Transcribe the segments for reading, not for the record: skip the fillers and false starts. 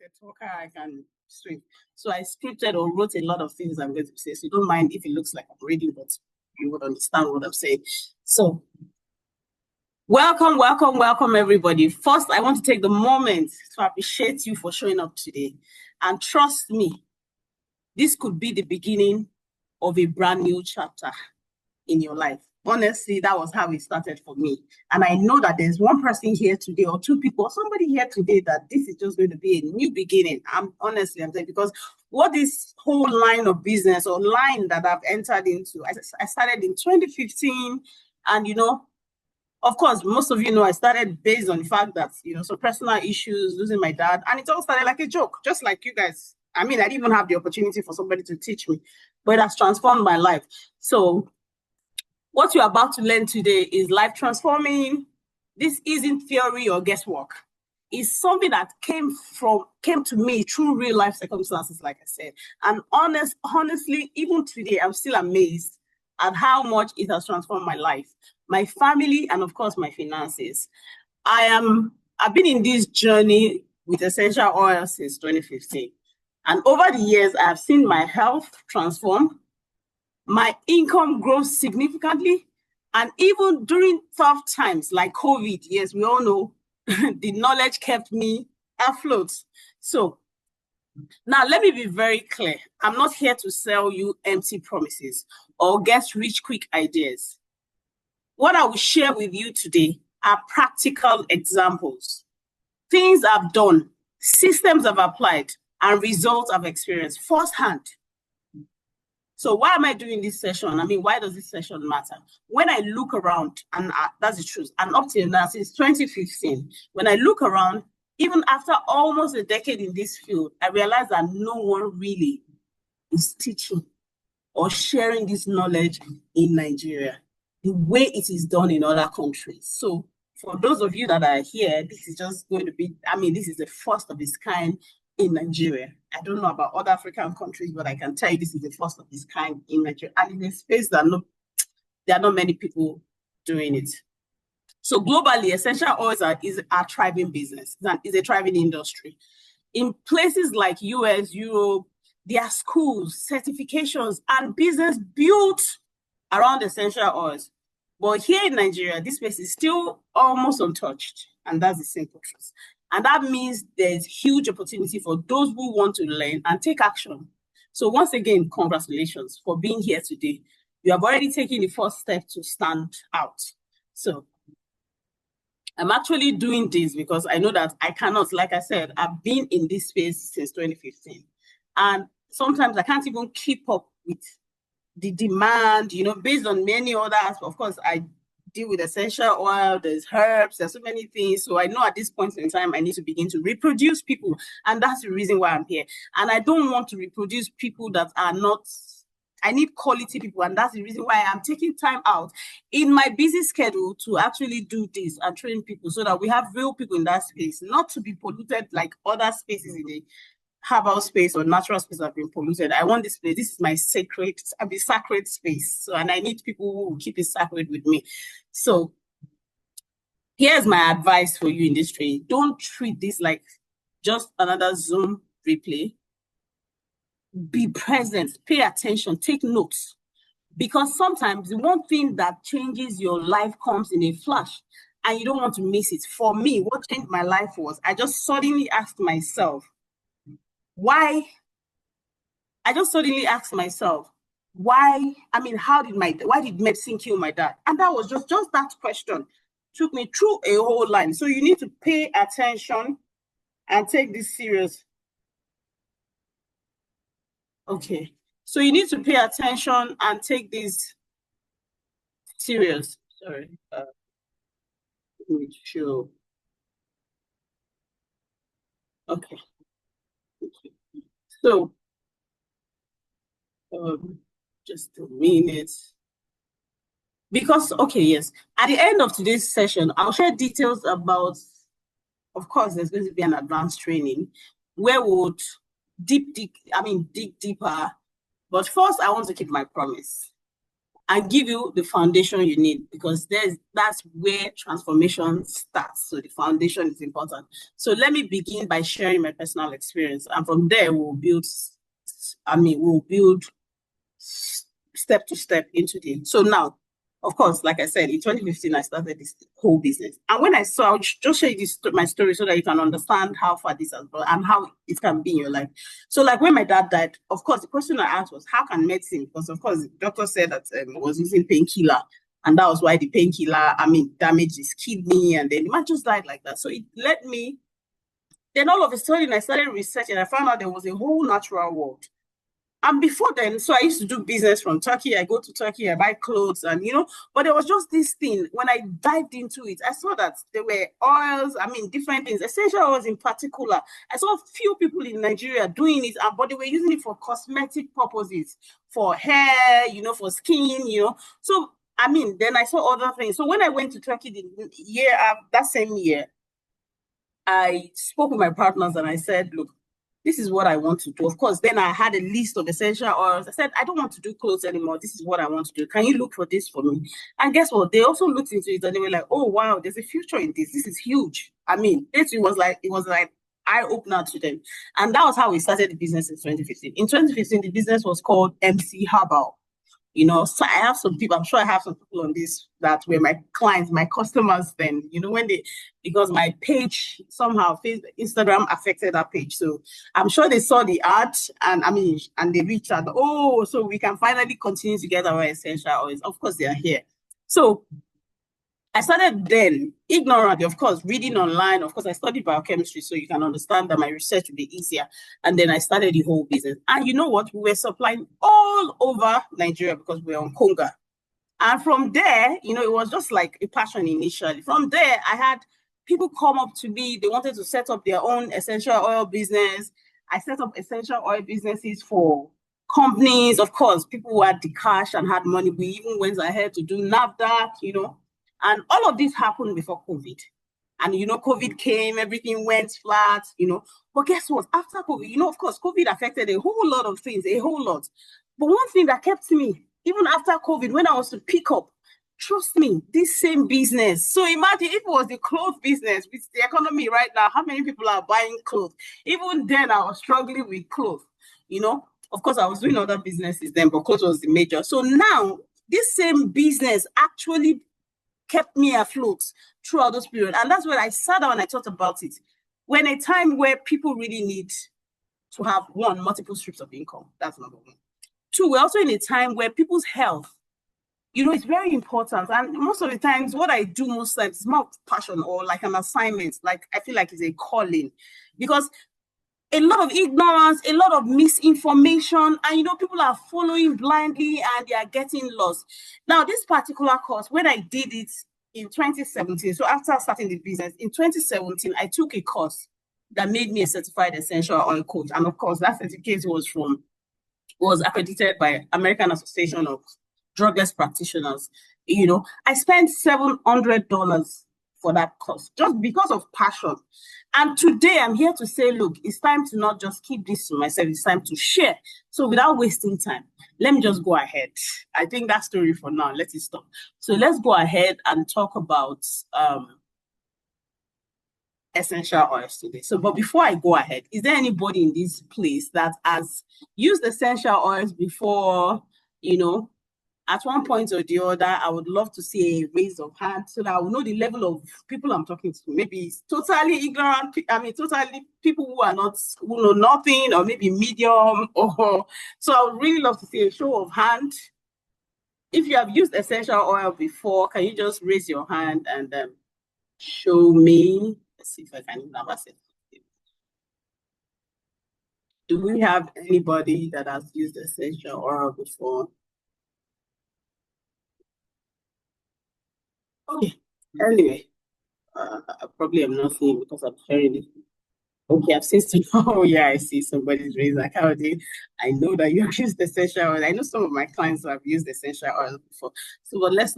a talker, I can speak. So I scripted or wrote a lot of things I'm going to say. So don't mind if it looks like I'm reading, but you would understand what I'm saying. So welcome, everybody. First, I want to take the moment to appreciate you for showing up today. And trust me, this could be the beginning of a brand new chapter in your life. Honestly, that was how it started for me. And I know that there's one person here today or two people, or somebody here today that this is just going to be a new beginning. I'm saying, because what this whole line of business or line that I've entered into, I started in 2015. And, of course, most of you know I started based on the fact that, some personal issues, losing my dad. And it all started like a joke, just like you guys. I didn't even have the opportunity for somebody to teach me, but it has transformed my life. So what you're about to learn today is life transforming. This isn't theory or guesswork. It's something that came to me through real life circumstances, like I said. And honestly, even today, I'm still amazed at how much it has transformed my life, my family, and of course, my finances. I've been in this journey with essential oils since 2015. And over the years, I have seen my health transform, my income grows significantly, and even during tough times like COVID, yes, we all know, the knowledge kept me afloat. So now let me be very clear. I'm not here to sell you empty promises or get rich quick ideas. What I will share with you today are practical examples, things I've done, systems I've applied, and results I've experienced firsthand. So why am I doing this session? Why does this session matter? When I look around, and that's the truth, and up till now, since 2015, when I look around, even after almost a decade in this field, I realize that no one really is teaching or sharing this knowledge in Nigeria the way it is done in other countries. So for those of you that are here, this is just going to be, this is the first of its kind in Nigeria. I don't know about other African countries, but I can tell you this is the first of its kind in Nigeria. And in a space that there are not many people doing it. So globally, essential oils are thriving business. It's a thriving industry. In places like US, Europe, there are schools, certifications, and business built around essential oils. But here in Nigeria, this space is still almost untouched. And that's the simple truth. And that means there's huge opportunity for those who want to learn and take action. So once again, congratulations for being here today. You have already taken the first step to stand out. So I'm actually doing this because I know that I cannot, like I said, I've been in this space since 2015. And sometimes I can't even keep up with the demand, based on many other aspects. Of course, I deal with essential oil, there's herbs, there's so many things. So I know at this point in time, I need to begin to reproduce people. And that's the reason why I'm here. And I don't want to reproduce people that are not, I need quality people. And that's the reason why I'm taking time out in my busy schedule to actually do this and train people so that we have real people in that space, not to be polluted like other spaces in the herbal space or natural space have been polluted. I want this place. This is my sacred space. So, and I need people who will keep it sacred with me. So here's my advice for you in this trade. Don't treat this like just another Zoom replay. Be present, pay attention, take notes. Because sometimes the one thing that changes your life comes in a flash and you don't want to miss it. For me, what changed my life was I just suddenly asked myself, why did medicine kill my dad? And that was just that question took me through a whole line. So you need to pay attention and take this serious. Okay. So you need to pay attention and take this serious. Sorry. Let me show. Okay. So, just a minute. Because, okay, yes. At the end of today's session, I'll share details about, of course, there's going to be an advanced training where we would dig deeper. But first, I want to keep my promise. and give you the foundation you need, because that's where transformation starts. So the foundation is important. So let me begin by sharing my personal experience, and from there we'll build step to step into the. So now, of course, like I said, in 2015, I started this whole business. And when I'll just share this, my story, so that you can understand how far this has gone and how it can be in your life. So like when my dad died, of course, the question I asked was, how can medicine, because of course, the doctor said that was using painkiller. And that was why the painkiller, damaged his kidney. And then the man just died like that. So it led me, then all of a sudden I started researching. I found out there was a whole natural world. And before then, so I used to do business from Turkey. I go to Turkey, I buy clothes, and but there was just this thing. When I dived into it, I saw that there were oils, different things, essential oils in particular. I saw a few people in Nigeria doing it, but they were using it for cosmetic purposes, for hair, for skin, So, then I saw other things. So when I went to Turkey that same year, I spoke with my partners and I said, look, this is what I want to do. Of course, then I had a list of essential oils. I said, I don't want to do clothes anymore. This is what I want to do. Can you look for this for me? And guess what? They also looked into it and they were like, oh, wow, there's a future in this. This is huge. It was like eye-opener to them. And that was how we started the business in 2015. In 2015, the business was called MC Herbal. So I have some people, I'm sure I have some people on this that were my clients, my customers then, because my page somehow, Instagram affected that page. So I'm sure they saw the ad and they reached out, oh, so we can finally continue to get our essential oils. Of course, they are here. So I started then, ignorantly, of course, reading online. Of course, I studied biochemistry, so you can understand that my research would be easier. And then I started the whole business. And you know what? We were supplying all over Nigeria because we were on Konga. And from there, it was just like a passion initially. From there, I had people come up to me. They wanted to set up their own essential oil business. I set up essential oil businesses for companies. Of course, people who had the cash and had money. We even went ahead to do NAFDAC, and all of this happened before COVID. And, COVID came, everything went flat, But guess what? After COVID, of course, COVID affected a whole lot of things, a whole lot. But one thing that kept me, even after COVID, when I was to pick up, trust me, this same business. So imagine if it was the clothes business with the economy right now, how many people are buying clothes? Even then, I was struggling with clothes, Of course, I was doing other businesses then, but clothes was the major. So now, this same business actually kept me afloat throughout this period. And that's when I sat down and I thought about it. When a time where people really need to have, one, multiple streams of income. That's number one. Two, we're also in a time where people's health, it's very important. And most of the times, what I do most times is more passion or like an assignment. Like I feel like it's a calling. Because a lot of ignorance, a lot of misinformation, and people are following blindly and they are getting lost. Now, this particular course, when I did it in 2017, so after starting the business, in 2017, I took a course that made me a certified essential oil coach. And of course, that certificate was accredited by American Association of Drugless Practitioners. I spent $700 for that course just because of passion. And today I'm here to say, look, it's time to not just keep this to myself, it's time to share. So without wasting time, let me just go ahead. I think that story for now, let it stop. So let's go ahead and talk about essential oils today. So, but before I go ahead, is there anybody in this place that has used essential oils before, at one point or the other? I would love to see a raise of hand so that I will know the level of people I'm talking to. Maybe it's totally ignorant. Totally people who know nothing, or maybe medium. So I would really love to see a show of hand. If you have used essential oil before, can you just raise your hand and show me? Let's see if I can remember it. Do we have anybody that has used essential oil before? Okay. Anyway, probably I'm not seeing because I'm sharing it. Okay, I've seen some. Oh yeah, I see somebody's raised account. I know that you have used essential oil. I know some of my clients who have used essential oil before. So, but let's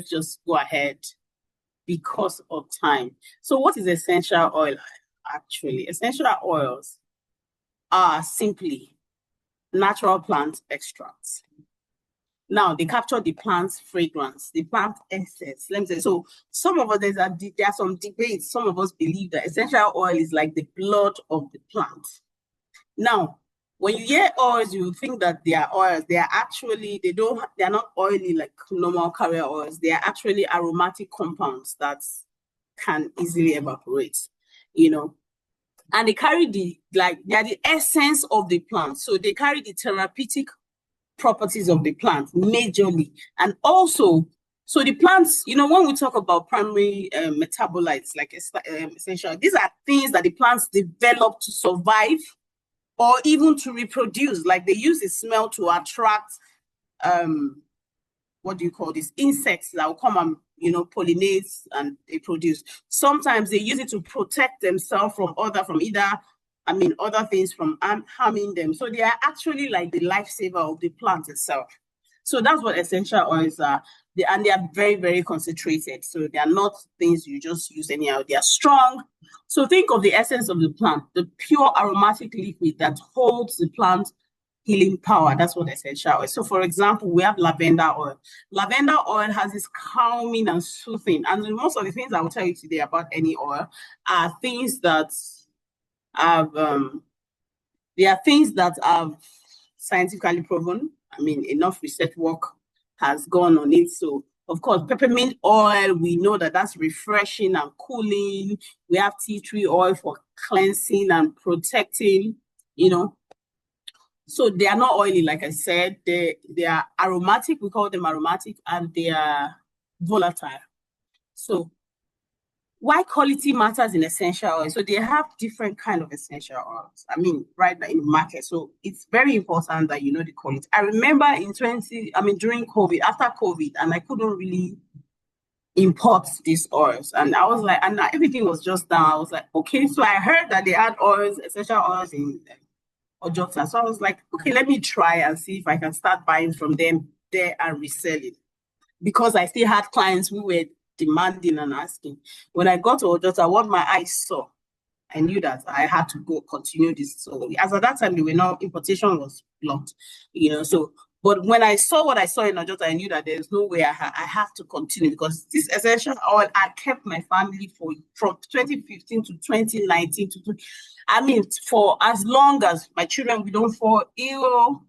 just go ahead because of time. So, what is essential oil actually? Essential oils are simply natural plant extracts Now they capture the plant's fragrance, the plant essence. Let me say, so some of us, there are some debates. Some of us believe that essential oil is like the blood of the plant. Now, when you hear oils, you think that they are oils. They are actually, they are not oily like normal carrier oils. They are actually aromatic compounds that can easily evaporate, you know. And they carry they are the essence of the plant. So they carry the therapeutic properties of the plant majorly. And also, so the plants, when we talk about primary metabolites, like essential, these are things that the plants develop to survive or even to reproduce. Like they use the smell to attract, what do you call this, insects that will come and, pollinate and they produce. Sometimes they use it to protect themselves from other things from harming them. So they are actually like the lifesaver of the plant itself. So that's what essential oils are. They are very, very concentrated. So they are not things you just use anyhow. They are strong. So think of the essence of the plant, the pure aromatic liquid that holds the plant healing power. That's what essential oil. So for example, we have lavender oil. Lavender oil has this calming and soothing. And most of the things I will tell you today about any oil are things that have scientifically proven. Enough research work has gone on it. So of course, peppermint oil, we know that that's refreshing and cooling. We have tea tree oil for cleansing and protecting, So they are not oily, like I said. They are aromatic. We call them aromatic, and they are volatile. So why quality matters in essential oils? So they have different kind of essential oils. Right now in the market. So it's very important that you know the quality. I remember during COVID, after COVID, and I couldn't really import these oils. And I was like, and everything was just down. I was like, okay. So I heard that they had oils, essential oils in Ojota. So I was like, okay, let me try and see if I can start buying from them there and reselling. Because I still had clients who were demanding and asking. When I got to Ojota, what my eyes saw, I knew that I had to go continue this. So as at that time, importation was blocked, so. But when I saw what I saw in Ojota, I knew that there's no way I have to continue, because this essential oil, I kept my family from 2015 to 2019 for as long as my children, we don't fall ill.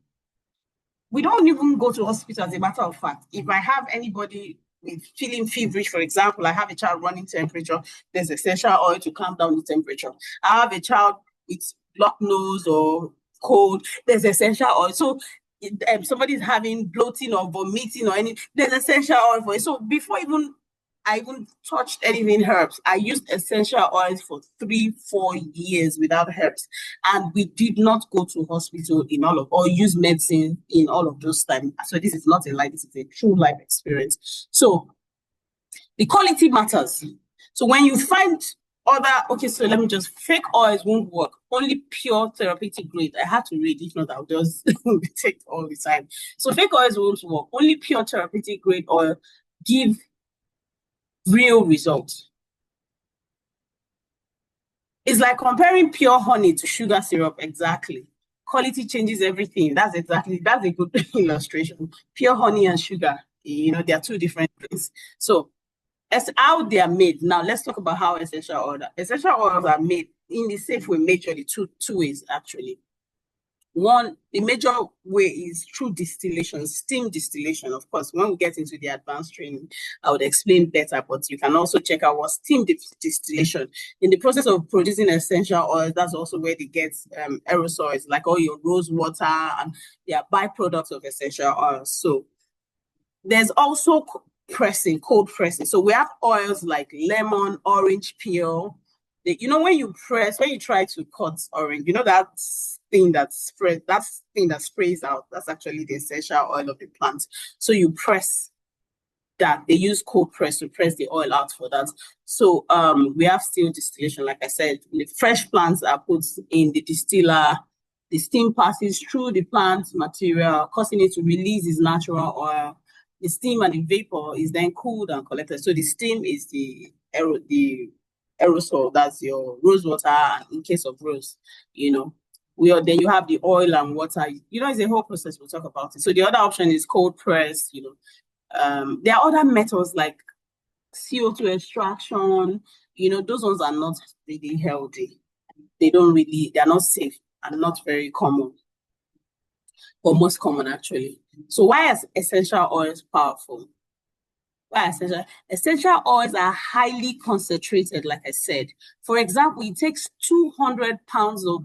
We don't even go to hospital, as a matter of fact. If I have anybody with feeling feverish, for example, I have a child running temperature, there's essential oil to calm down the temperature. I have a child with blocked nose or cold, there's essential oil. So if somebody's having bloating or vomiting or anything, there's essential oil for it. So before I even touched anything herbs, I used essential oils for 3-4 years without herbs, and we did not go to hospital or use medicine in all of those times. So this is not a lie, this is a true life experience. So the quality matters. So when you find so let me fake oils won't work. Only pure therapeutic grade. I have to read, if not I'll just take all the time. So fake oils won't work. Only pure therapeutic grade oil give real results. It's like comparing pure honey to sugar syrup. Exactly. Quality changes everything. That's a good illustration. Pure honey and sugar, they are two different things. So as how they are made. Now let's talk about how essential oils are made in the safe way, majorly two ways actually. One, the major way is through distillation, steam distillation. Of course, when we get into the advanced training, I would explain better, but you can also check out what steam distillation. In the process of producing essential oils, that's also where they get aerosols, like all your rose water, and they are byproducts of essential oils. So there's also cold pressing. So we have oils like lemon, orange peel. When you try to cut orange, that thing that sprays out, that's actually the essential oil of the plant. So you press that. They use cold press to press the oil out for that. So we have steam distillation. Like I said, the fresh plants are put in the distiller. The steam passes through the plant material, causing it to release its natural oil. The steam and the vapor is then cooled and collected. So the steam is the aerosol, that's your rose water in case of rose, Then you have the oil and water. It's a whole process. We'll talk about it. So the other option is cold press. There are other methods like CO2 extraction. Those ones are not really healthy. They're not safe and not very common, or most common actually. So why is essential oils powerful? Why essential oils are highly concentrated, like I said. For example, it takes 200 pounds of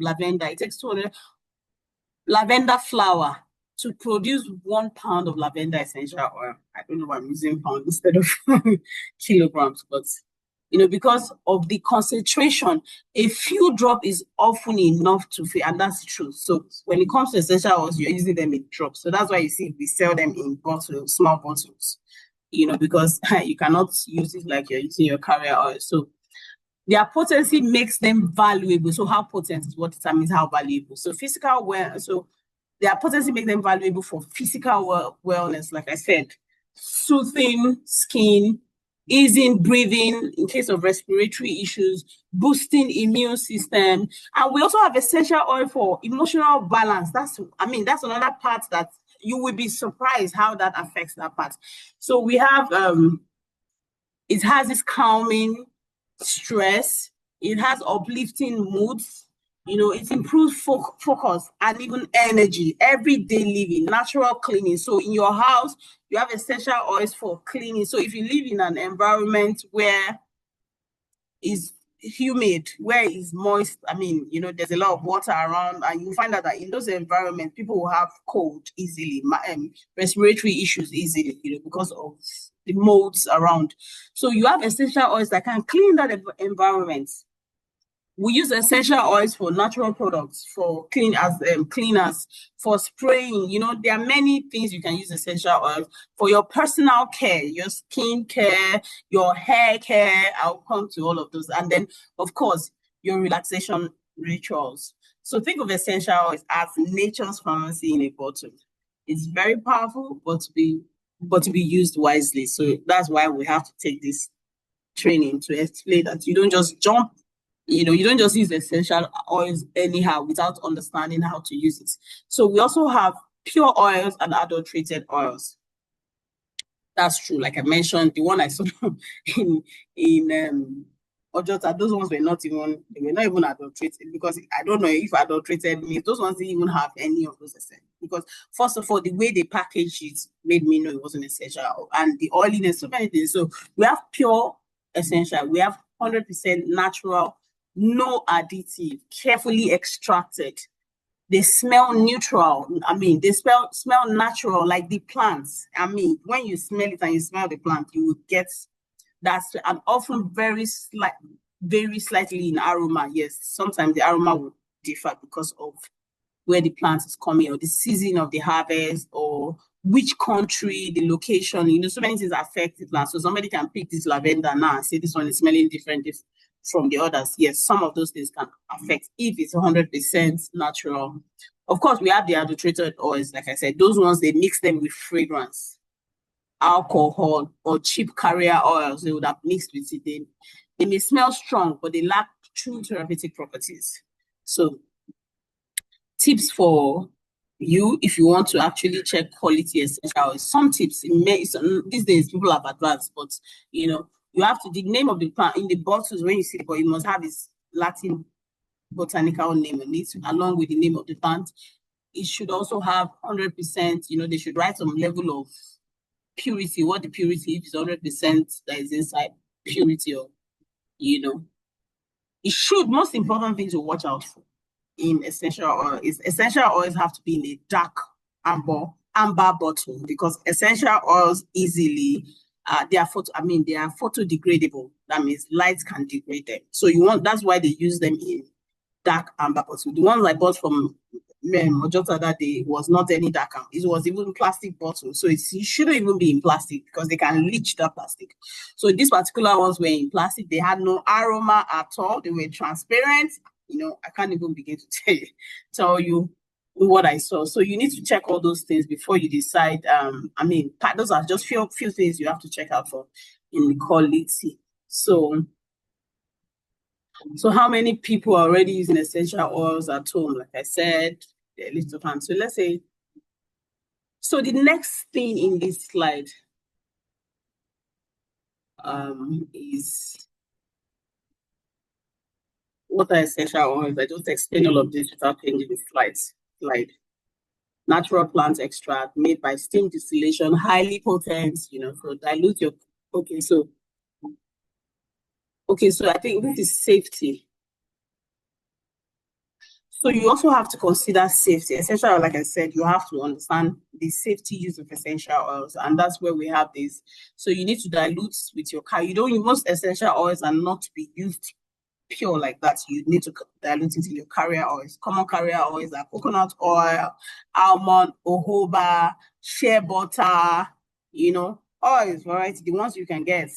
lavender. It takes 200 lavender flower to produce 1 pound of lavender essential oil. I don't know why I'm using pounds instead of kilograms, but because of the concentration, a few drop is often enough to fill, and that's true. So when it comes to essential oils, you're using them in drops. So that's why you see we sell them in bottles, small bottles, because you cannot use it like you're using your carrier oil. So their potency makes them valuable. So how potent is what determines how valuable. So their potency makes them valuable for physical wellness, like I said, soothing skin, easing breathing in case of respiratory issues, boosting immune system. And we also have essential oil for emotional balance. That's another part that you will be surprised how that affects that part. So we have it has this calming stress, it has uplifting moods, it improves focus and even energy, everyday living, natural cleaning. So in your house, you have essential oils for cleaning. So if you live in an environment where is humid, where is moist, there's a lot of water around, and you find out that in those environments, people will have cold easily, respiratory issues easily, because of the molds around. So you have essential oils that can clean that environment. We use essential oils for natural products, for cleaners, for spraying. There are many things you can use essential oils for your personal care, your skin care, your hair care. I'll come to all of those. And then, of course, your relaxation rituals. So think of essential oils as nature's pharmacy in a bottle. It's very powerful, but to be used wisely. So that's why we have to take this training to explain that you don't just jump. You don't just use essential oils anyhow without understanding how to use it. So we also have pure oils and adulterated oils. That's true. Like I mentioned, the one I saw in Ojota, those ones were not even adulterated, because I don't know if adulterated means those ones didn't even have any of those essentials. Because first of all, the way they packaged it made me know it wasn't essential, and the oiliness, so many things. So we have pure essential, we have 100% natural, no additive, carefully extracted. They smell neutral. They smell natural, like the plants. When you smell it and you smell the plant, you will get that, and often very slightly in aroma. Yes, sometimes the aroma will differ because of where the plant is coming, or the season of the harvest, or which country, the location. So many things affect the plant. So somebody can pick this lavender now and say this one is smelling different from the others. Yes, some of those things can affect if it's 100% natural. Of course, we have the adulterated oils, like I said. Those ones, they mix them with fragrance, alcohol, or cheap carrier oils. They would have mixed with it. They may smell strong, but they lack true therapeutic properties. So tips for you if you want to actually check quality essential oils. Some tips, these days people have advanced, but you have to, the name of the plant in the bottles, when you see it, but it must have its Latin botanical name on it, along with the name of the plant. It should also have 100%, they should write some level of purity, what the purity, if it's 100% that is inside, purity, or it should, most important thing to watch out for in essential oil is essential oils have to be in a dark amber bottle, because essential oils easily they are photodegradable. That means light can degrade them. So that's why they use them in dark amber bottle. The ones I bought from Ojota that day was not any dark amber. It was even plastic bottle. So it shouldn't even be in plastic, because they can leach that plastic. So these particular ones were in plastic. They had no aroma at all. They were transparent. I can't even begin to tell you what I saw. So you need to check all those things before you decide. Those are just few things you have to check out for in the quality. So So how many people are already using essential oils at home? Like I said, a little time. So let's say, so the next thing in this slide is what are essential oils? I just explained all of this without changing the slide. Natural plant extract made by steam distillation, highly potent, so dilute your, okay, so I think this is safety. So you also have to consider safety. Essential oil, like I said, you have to understand the safety use of essential oils, and that's where we have this. So you need to dilute with your car. Most essential oils are not to be used pure like that. You need to dilute it in your carrier oils. Common carrier oils are coconut oil, almond, jojoba, shea butter, oils, variety, the ones you can get.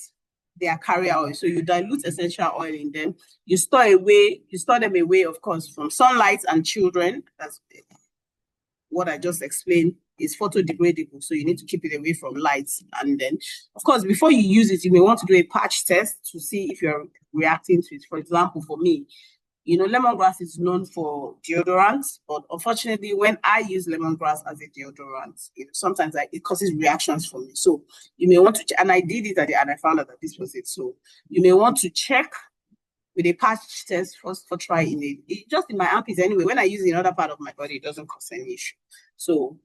They are carrier oil. So you dilute essential oil in them. You store them away, of course, from sunlight and children. That's what I just explained. Is photodegradable, so you need to keep it away from lights. And then, of course, before you use it, you may want to do a patch test to see if you're reacting to it. For example, for me, lemongrass is known for deodorant, but unfortunately, when I use lemongrass as a deodorant, sometimes it causes reactions for me. So you may want to, and I did it and I found out that this was it. So you may want to check with a patch test first for trying it. Just in my armpits anyway. When I use it in another part of my body, it doesn't cause any issue. So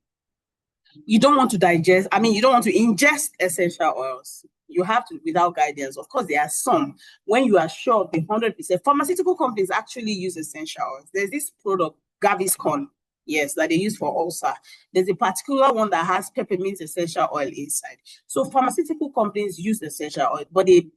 you don't want to ingest essential oils. You have to, without guidance. Of course, there are some. When you are sure of the 100%, pharmaceutical companies actually use essential oils. There's this product, Gaviscon, yes, that they use for ulcer. There's a particular one that has peppermint essential oil inside. So pharmaceutical companies use essential oil, but they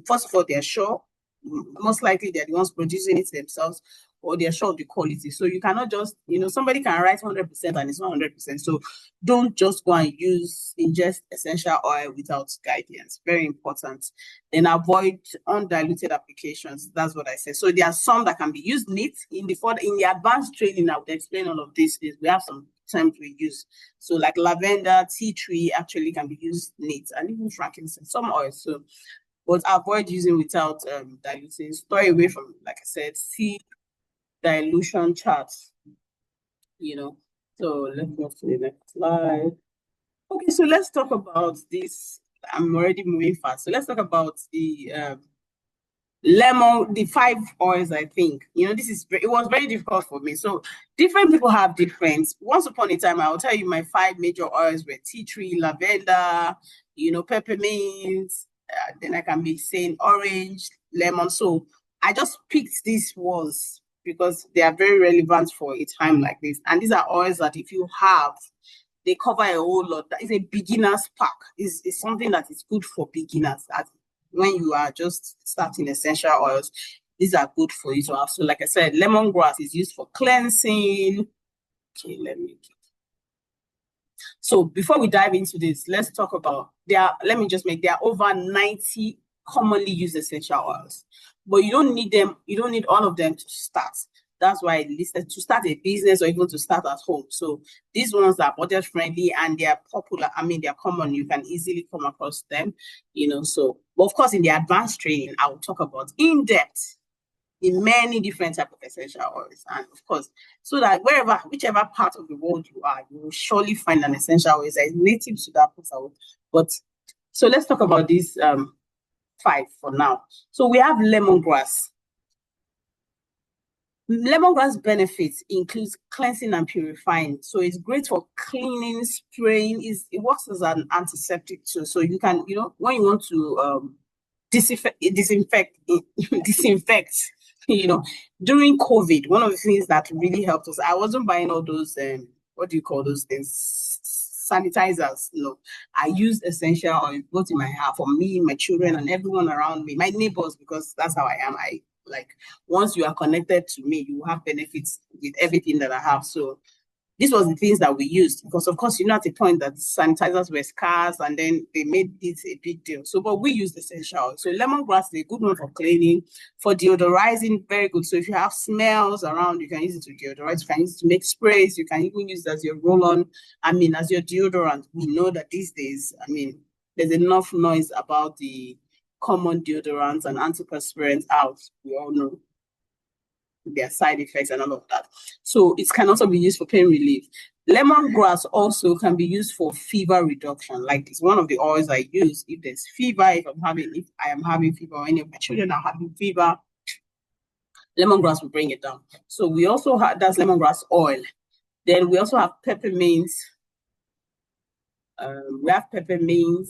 first of all, they're sure, most likely they're the ones producing it themselves, or they're sure of the quality. So you cannot just, somebody can write 100% and it's not 100%. So don't just go and ingest essential oil without guidance. Very important. Then avoid undiluted applications. That's what I said. So there are some that can be used neat. In the advanced training, I would explain all of this. We have some terms we use. So like lavender, tea tree actually can be used neat, and even frankincense, some oils. So, but avoid using without diluting. Stay away from, like I said, see dilution charts, So let's move to the next slide. Okay, so let's talk about this. I'm already moving fast. So let's talk about the the 5 oils, I think. It was very difficult for me. So different people have different. Once upon a time, I will tell you my 5 major oils were tea tree, lavender, peppermint, then I can be saying orange, lemon. So I just picked these ones because they are very relevant for a time like this. And these are oils that if you have, they cover a whole lot. That is a beginner's pack. It's something that is good for beginners. When you are just starting essential oils, these are good for you to have. So like I said, lemongrass is used for cleansing. Okay, so before we dive into this, let's talk about, there are over 90 commonly used essential oils, but you don't need all of them to start. That's why I listed to start a business or even to start at home. So these ones are budget friendly and they are popular. They're common. You can easily come across them, So, but of course, in the advanced training, I will talk about in depth in many different types of essential oils. And of course, so that whichever part of the world you are, you will surely find an essential oil that is native to that place. But so let's talk about these 5 for now. So we have lemongrass. Lemongrass benefits includes cleansing and purifying. So it's great for cleaning, spraying. It works as an antiseptic too. So you can, when you want to disinfect, during COVID, one of the things that really helped us, I wasn't buying all those, what do you call those things? Sanitizers. I used essential oil both in my house, for me, my children, and everyone around me, my neighbors, because that's how I am. Once you are connected to me, you have benefits with everything that I have. So this was the things that we used, because of course, at the point that sanitizers were scarce and then they made it a big deal. So, but we used essential. So lemongrass is a good one for cleaning, for deodorizing, very good. So if you have smells around, you can use it to deodorize, you can use it to make sprays, you can even use it as your roll-on, as your deodorant. We know that these days, there's enough noise about the common deodorants and antiperspirants out. We all know their side effects and all of that. So it can also be used for pain relief. Lemongrass also can be used for fever reduction. Like it's one of the oils I use if there's fever, if I am having fever or any of my children are having fever, lemongrass will bring it down. So we also have, that's lemongrass oil. Then we also have peppermint. We have peppermint.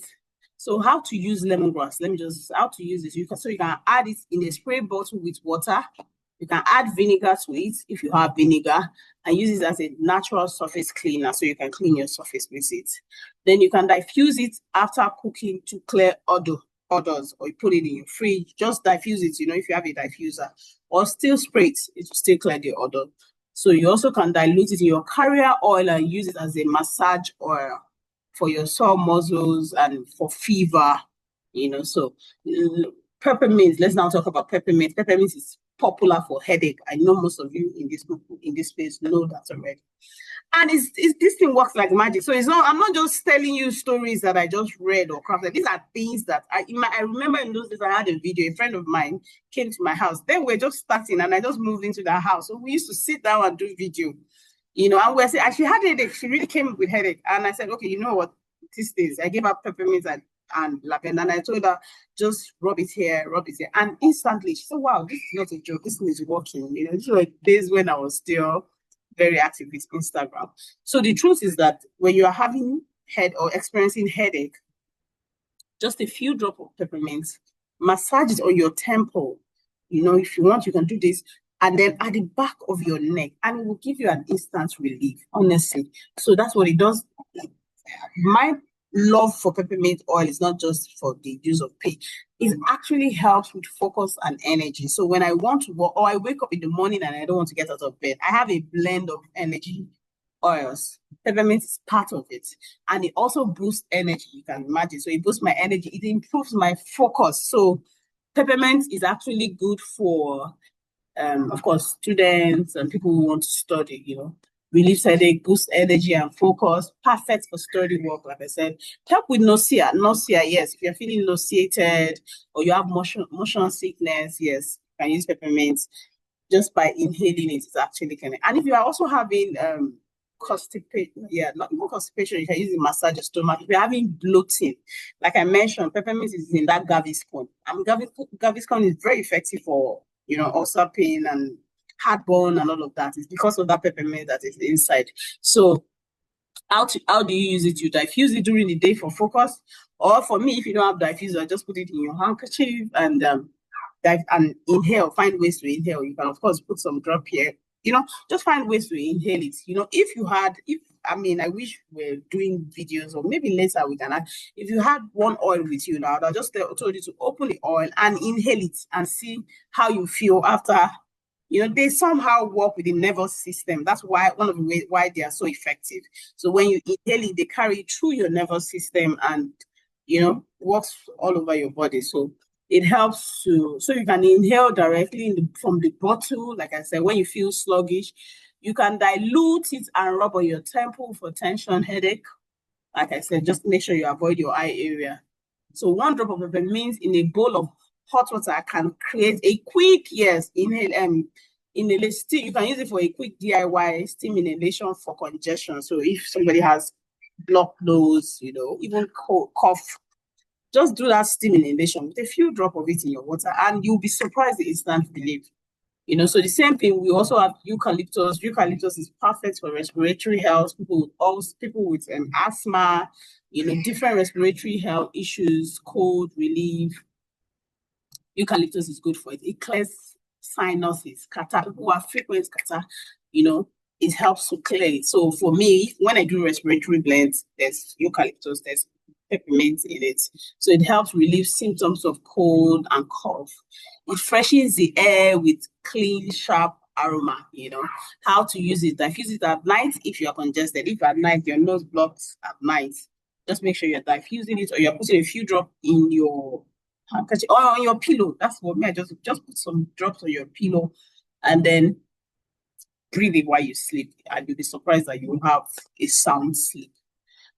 So how to use lemongrass? How to use this. You can add it in a spray bottle with water. You can add vinegar to it if you have vinegar, and use it as a natural surface cleaner so you can clean your surface with it. Then you can diffuse it after cooking to clear odors, or you put it in your fridge. Just diffuse it, if you have a diffuser, or still spray it. It will still clear the odor. So you also can dilute it in your carrier oil and use it as a massage oil for your sore muscles and for fever, So peppermint. Let's now talk about peppermint. Peppermint is popular for headache. I know most of you in this space know that already. And this thing works like magic. So I'm not just telling you stories that I just read or crafted. These are things that I remember in those days I had a video. A friend of mine came to my house. Then we're just starting and I just moved into that house. So we used to sit down and do video, and we're saying, she had a headache. She really came with headache. And I said, okay, you know what? These days, I gave her peppermint and lavender, and I told her, just rub it here. And instantly, she said, wow, this is not a joke. This thing is working. These were days when I was still very active with Instagram. So the truth is that when you are having or experiencing headache, just a few drops of peppermint, massage it on your temple. If you want, you can do this. And then at the back of your neck, and it will give you an instant relief, honestly. So that's what it does. My love for peppermint oil is not just for the use of pain. It actually helps with focus and energy. So when I want to work, or I wake up in the morning and I don't want to get out of bed, I have a blend of energy oils. Peppermint is part of it. And it also boosts energy, you can imagine. So it boosts my energy. It improves my focus. So peppermint is actually good for of course, students and people who want to study, relieves headache, boosts energy and focus, perfect for study work, like I said. Help with nausea, yes. If you're feeling nauseated or you have motion sickness, yes, you can use peppermint. Just by inhaling it, it's actually kind of. And if you are also having constipation, not even constipation, you can use it to massage your stomach. If you're having bloating, like I mentioned, peppermint is in that Gaviscon. And Gaviscon is very effective for ulcer pain and heartburn and all of that. It's because of that peppermint that is inside. So how do you use it? You diffuse it during the day for focus, or for me, if you don't have diffuser, just put it in your handkerchief and inhale. Find ways to inhale. You can of course put some drop here. Just find ways to inhale it. I wish we're doing videos, or maybe later we can. If you had one oil with you now, I just told you to open the oil and inhale it and see how you feel after. They somehow work with the nervous system. That's why one of the ways why they are so effective. So when you inhale it, they carry it through your nervous system and works all over your body. So it helps so you can inhale directly from the bottle. Like I said, when you feel sluggish, you can dilute it and rub on your temple for tension, headache. Like I said, just make sure you avoid your eye area. So 1 drop of peppermint in a bowl of hot water can create a quick, inhalation. You can use it for a quick DIY steam inhalation for congestion. So if somebody has blocked nose, even cough, just do that steam inhalation with a few drops of it in your water, and you'll be surprised the instant relief. So the same thing, we also have eucalyptus. Eucalyptus is perfect for respiratory health. People with asthma, different respiratory health issues, cold relief. Eucalyptus is good for it. It clears sinuses, catarrh. People who have frequent catarrh, it helps to clear it. So for me, when I do respiratory blends, there's eucalyptus, there's peppermint in it. So it helps relieve symptoms of cold and cough. It freshens the air with clean, sharp aroma. How to use it. Diffuse it at night if you are congested. If at night your nose blocks at night, just make sure you're diffusing it, or you're putting a few drops in your handkerchief or on your pillow. That's what me. I just put some drops on your pillow and then breathe it while you sleep. And you'll be surprised that you will have a sound sleep.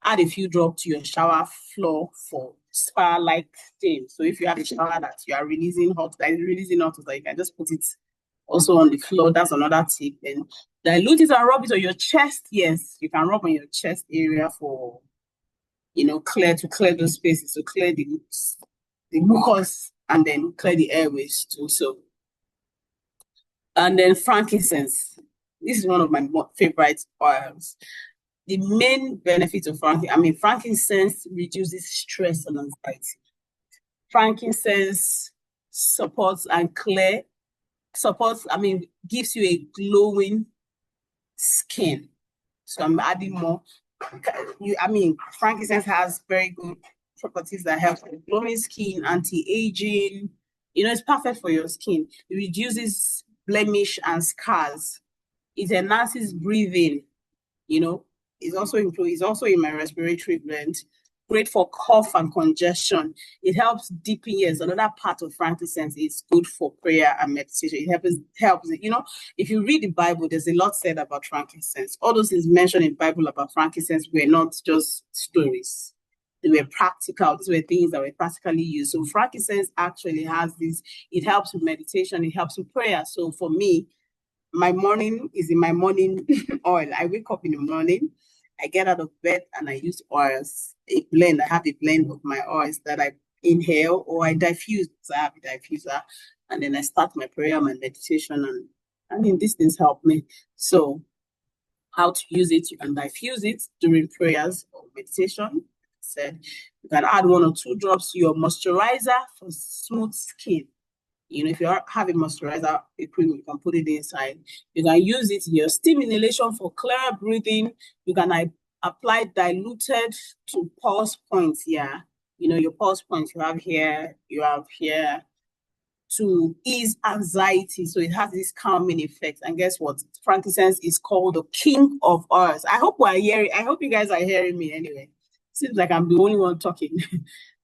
Add a few drops to your shower floor for spa-like thing. So if you have a shower that you are releasing hot, that is releasing hot water, you can just put it also on the floor. That's another tip. Then dilute it and rub it on your chest. Yes, you can rub on your chest area for, clear those spaces, to clear the mucus and then clear the airways too. So, and then frankincense. This is one of my favorite oils. The main benefit of frankincense reduces stress and anxiety. Frankincense gives you a glowing skin. So I'm adding more. Frankincense has very good properties that help with glowing skin, anti-aging. It's perfect for your skin. It reduces blemish and scars. It enhances breathing. It's also in my respiratory blend. Great for cough and congestion. It helps deepen. Yes, another part of frankincense is good for prayer and meditation. It helps. If you read the Bible, there's a lot said about frankincense. All those things mentioned in the Bible about frankincense were not just stories. They were practical. These were things that were practically used. So frankincense actually has this. It helps with meditation. It helps with prayer. So for me, my morning is in my morning oil. I wake up in the morning, I get out of bed and I use oils, a blend. I have a blend of my oils that I inhale or I diffuse. So I have a diffuser, and then I start my prayer, my meditation, and these things help me. So how to use it? You can diffuse it during prayers or meditation. Said you can add 1 or 2 drops to your moisturizer for smooth skin. If you have a moisturizer, a cream, you can put it inside. You can use it in your steam inhalation for clear breathing. You can apply diluted to pulse points. Yeah, your pulse points you have here to ease anxiety. So it has this calming effect. And guess what? Frankincense is called the king of oils. I hope you guys are hearing me anyway. Seems like I'm the only one talking.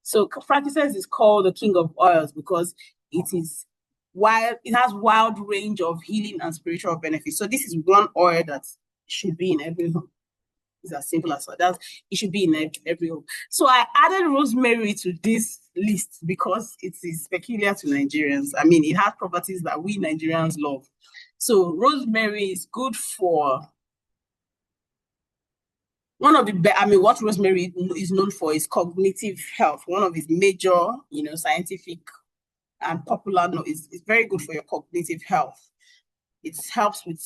So frankincense is called the king of oils because it has wide range of healing and spiritual benefits. So this is one oil that should be in every home. It's as simple as that. It should be in every home. So I added rosemary to this list because it is peculiar to Nigerians. It has properties that we Nigerians love. So rosemary is good for one of the what rosemary is known for is cognitive health. One of its major, scientific and popular is very good for your cognitive health. It helps with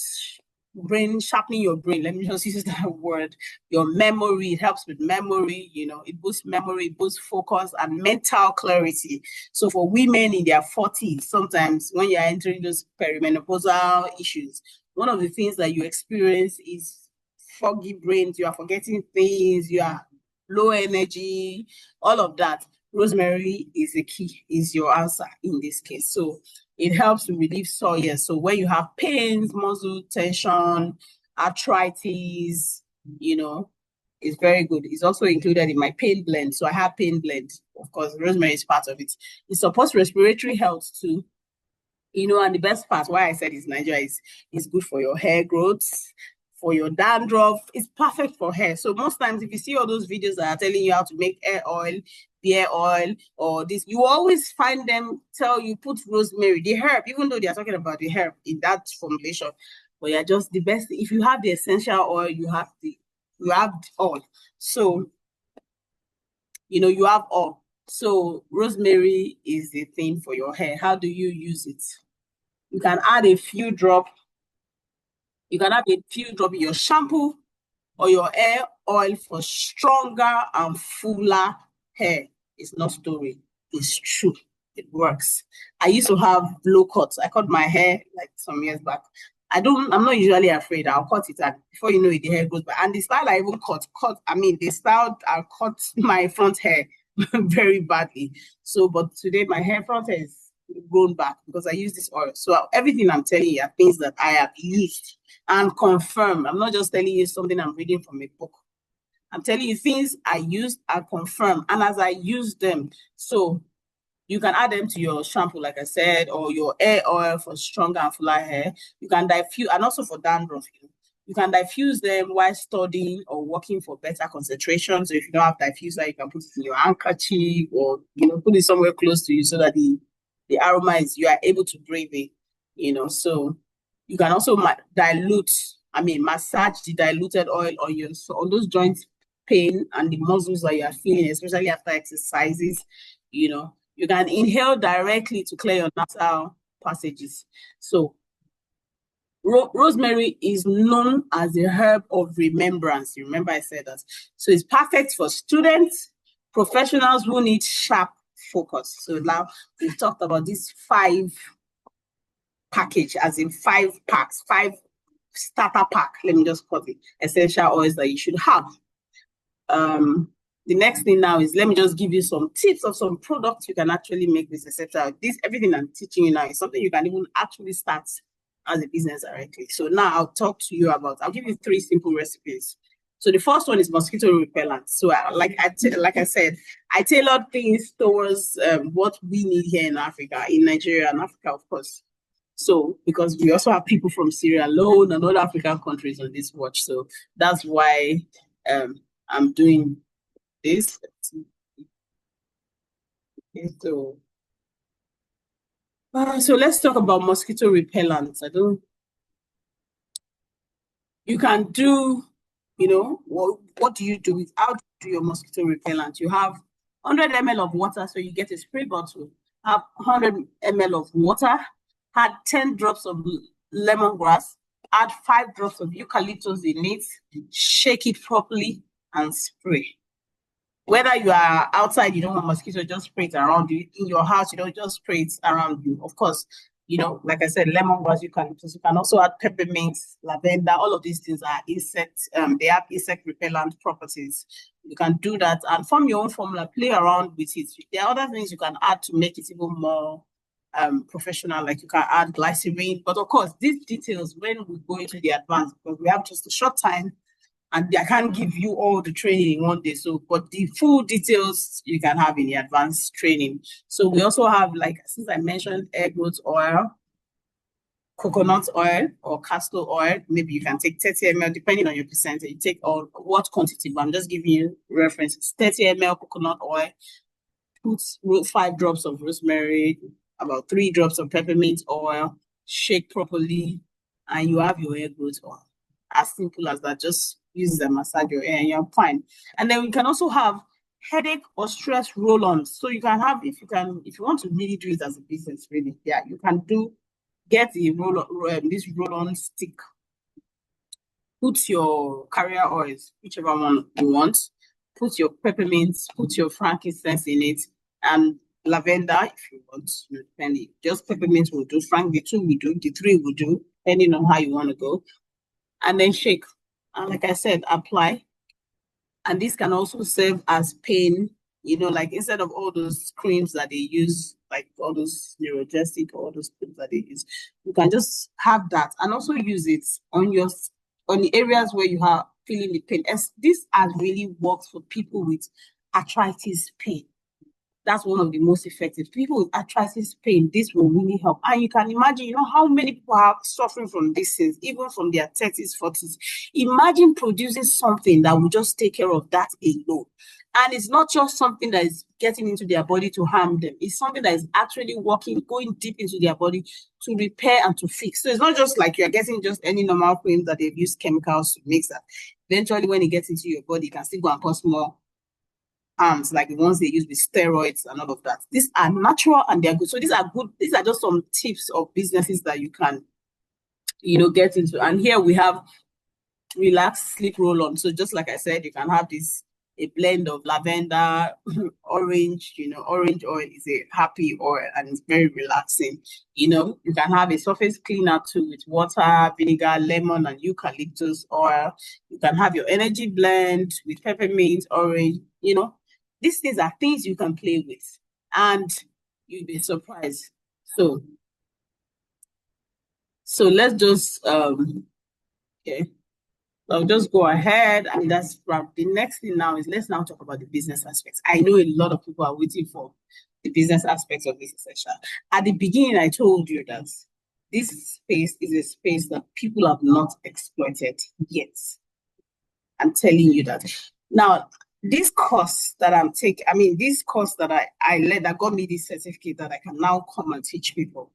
sharpening your brain. Let me just use that word. Your memory. It helps with memory. It boosts memory, it boosts focus and mental clarity. So for women in their 40s, sometimes when you're entering those perimenopausal issues, one of the things that you experience is foggy brains. You are forgetting things. You are low energy. All of that. Rosemary is the key, is your answer in this case. So it helps to relieve soreness. So when you have pains, muscle tension, arthritis, it's very good. It's also included in my pain blend. So I have pain blend. Of course, rosemary is part of it. It supports respiratory health too. And the best part, why I said it's Nigeria, is good for your hair growth, for your dandruff. It's perfect for hair. So most times, if you see all those videos that are telling you how to make hair oil, beer oil, or this, you always find them tell you put rosemary, the herb, even though they are talking about the herb in that formulation. But you're just the best. If you have the essential oil, you have all. So, you have all. So rosemary is the thing for your hair. How do you use it? You can add a few drops. You can have a few drops in your shampoo or your hair oil for stronger and fuller hair. It's not story. It's true. It works. I used to have low cuts. I cut my hair like some years back. I'm not usually afraid. I'll cut it, and before you know it, the hair goes back. And the style I even cut. The style I cut my front hair very badly. So, but today my front hair is grown back because I use this oil. So everything I'm telling you are things that I have used and confirmed. I'm not just telling you something I'm reading from a book. I'm telling you things I used and confirmed, and as I use them, so you can add them to your shampoo, like I said, or your hair oil for stronger and fuller hair. You can diffuse, and also for dandruff. You can diffuse them while studying or working for better concentration. So if you don't have diffuser, you can put it in your handkerchief or put it somewhere close to you so that the aroma is you are able to breathe it. So you can also massage the diluted oil on those joints pain and the muscles that you are feeling, especially after exercises. You can inhale directly to clear your nasal passages. So rosemary is known as the herb of remembrance. You remember I said that. So it's perfect for students, professionals who need sharp focus. So now we've talked about these 5 package, as in 5 packs, 5 starter pack. Let me just call it essential oils that you should have. The next thing now is let me just give you some tips of some products you can actually make this essential. Everything I'm teaching you now is something you can even actually start as a business directly. So now I'll give you 3 simple recipes. So the first one is mosquito repellent. So like I said, I tailored things towards what we need here in Africa, in Nigeria and Africa, of course. So because we also have people from Sierra Leone and other African countries on this watch. So that's why I'm doing this. Okay, so let's talk about mosquito repellents. You can do, what do you do with how to do your mosquito repellent? You have 100 ml of water, so you get a spray bottle. Have 100 ml of water, add 10 drops of lemongrass, add 5 drops of eucalyptus in it, shake it properly, and spray. Whether you are outside, you don't want mosquito, just spray it around you. In your house, you don't just spray it around you. Of course, like I said, lemongrass, eucalyptus. You can also add peppermint, lavender. All of these things are they have insect repellent properties. You can do that and form your own formula, play around with it. There are other things you can add to make it even more professional, like you can add glycerin. But of course, these details when we go into the advanced, because we have just a short time and I can't give you all the training in one day. So, but the full details you can have in the advanced training. So we also have, like, since I mentioned egg root oil, coconut oil or castor oil, maybe you can take 30 ml, depending on your percentage. You take what quantity, but I'm just giving you references. 30 ml coconut oil, put 5 drops of rosemary, about 3 drops of peppermint oil, shake properly, and you have your egg root oil. As simple as that. Just use them, massage your hair, and you're fine. And then we can also have headache or stress roll-ons. So you can have, if you want to really do it as a business, really, yeah, you can get the this roll-on stick. Put your carrier oils, whichever one you want. Put your peppermints, put your frankincense in it, and lavender if you want. Depending, just peppermint will do. The 2 will do. The 3 will do, depending on how you want to go. And then shake. And like I said, apply. And this can also serve as pain, like instead of all those creams that they use, like all those Neurogestic, all those creams that they use, you can just have that and also use it on the areas where you are feeling the pain. As this has really worked for people with arthritis pain. That's one of the most effective. People with arthritis pain, this will really help. And you can imagine, how many people are suffering from these things, even from their 30s, 40s. Imagine producing something that will just take care of that alone. And it's not just something that is getting into their body to harm them. It's something that is actually going deep into their body to repair and to fix. So it's not just like you're getting just any normal cream that they've used chemicals to mix that. Eventually, when it gets into your body, it can still go and cause more harms, like the ones they use with steroids and all of that. These are natural and they're good. So these are good. These are just some tips of businesses that you can, get into. And here we have relax sleep roll on. So just like I said, you can have a blend of lavender, orange. Orange oil is a happy oil and it's very relaxing. You can have a surface cleaner too with water, vinegar, lemon, and eucalyptus oil. You can have your energy blend with peppermint, orange. These things are things you can play with and you'll be surprised. So let's just okay. I'll just go ahead, and that's the next thing now is let's now talk about the business aspects. I know a lot of people are waiting for the business aspects of this essential. At the beginning, I told you that this space is a space that people have not exploited yet. I'm telling you that. Now, this course that I'm taking, this course that I led that got me this certificate that I can now come and teach people.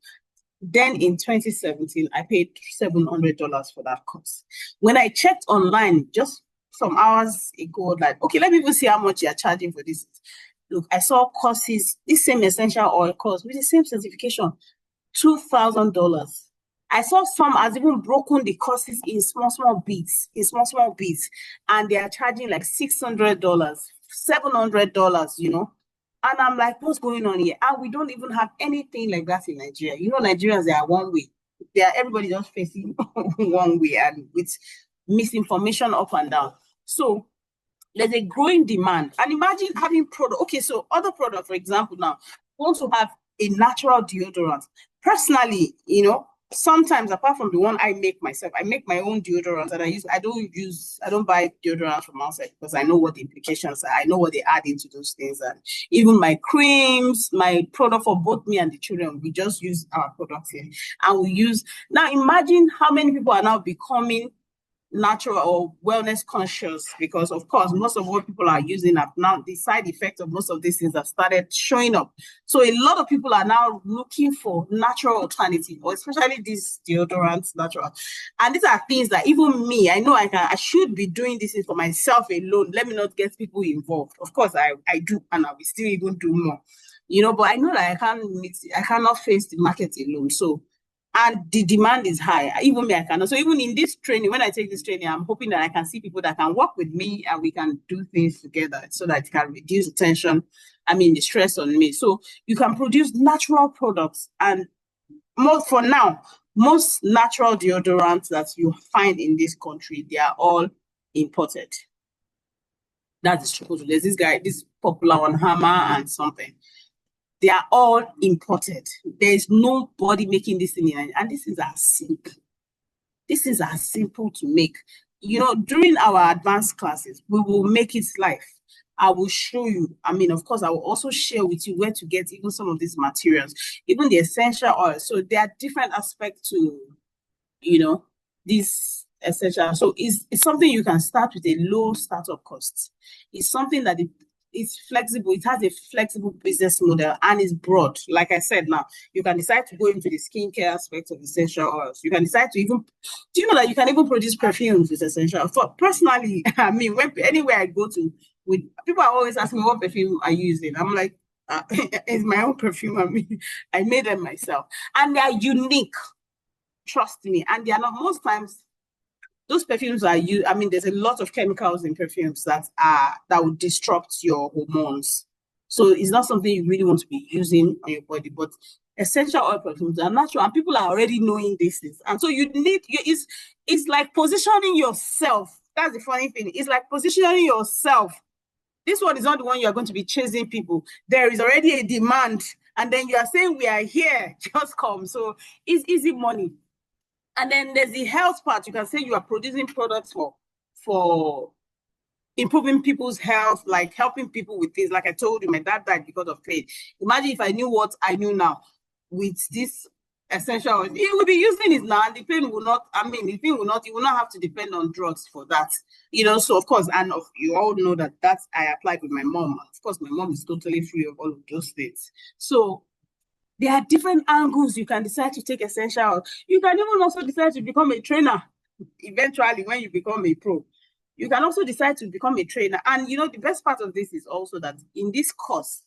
Then in 2017, I paid $700 for that course. When I checked online just some hours ago, like, okay, let me even see how much you're charging for this. Look, I saw courses, this same essential oil course with the same certification, $2,000. I saw some has even broken the courses in small bits, and they are charging like $600, $700, And I'm like, what's going on here? And we don't even have anything like that in Nigeria. Nigerians, they are one way. Everybody just facing one way and with misinformation up and down. So there's a growing demand. And imagine having product. Okay, so other product, for example, now, want to have a natural deodorant. Personally, sometimes apart from the one I make myself, I make my own deodorant that I use. I don't buy deodorant from outside because I know what the implications are. I know what they add into those things. And even my creams, my product for both me and the children, we just use our products here. And we use, now imagine how many people are now becoming natural or wellness conscious, because of course most of what people are using up now, the side effects of most of these things have started showing up. So a lot of people are now looking for natural alternative, or especially these deodorants, natural. And these are things that even me, I know I should be doing this for myself alone. Let me not get people involved. Of course I do, and I will still even do more, but I know that I cannot face the market alone. So, and the demand is high. Even me, I cannot. So even in this training, when I take this training, I'm hoping that I can see people that can work with me and we can do things together so that it can reduce the tension, the stress on me. So you can produce natural products, and most natural deodorants that you find in this country, they are all imported. That's the truth. There's this popular one, Hammer and something. They are all imported. There is nobody making this thing in, and this is as simple. This is as simple to make. During our advanced classes, we will make it live. I will show you. Of course, I will also share with you where to get even some of these materials, even the essential oils. So there are different aspects to, this essential. So it's something you can start with a low startup cost. It's something that it's flexible. It has a flexible business model and it's broad. Like I said, now you can decide to go into the skincare aspect of essential oils. You can decide to even, do you know that you can even produce perfumes with essential? For personally, anywhere I go to, with people are always asking me what perfume are you using. I'm like, it's my own perfume. I made them myself, and they are unique. Trust me, and they are not most times. Those perfumes are used. There's a lot of chemicals in perfumes that will disrupt your hormones. So it's not something you really want to be using on your body. But essential oil perfumes are natural, and people are already knowing this. And so it's like positioning yourself. That's the funny thing. It's like positioning yourself. This one is not the one you are going to be chasing people. There is already a demand, and then you are saying we are here, just come. So it's easy money. And then there's the health part. You can say you are producing products for improving people's health, like helping people with things. Like I told you, my dad died because of pain. Imagine if I knew what I knew now with this essential. He will be using it now, and the pain will not. You will not have to depend on drugs for that. So of course, and you all know that I applied with my mom. Of course, my mom is totally free of all of those things. So there are different angles you can decide to take essential. You can even also decide to become a trainer eventually when you become a pro. You can also decide to become a trainer. And the best part of this is also that in this course,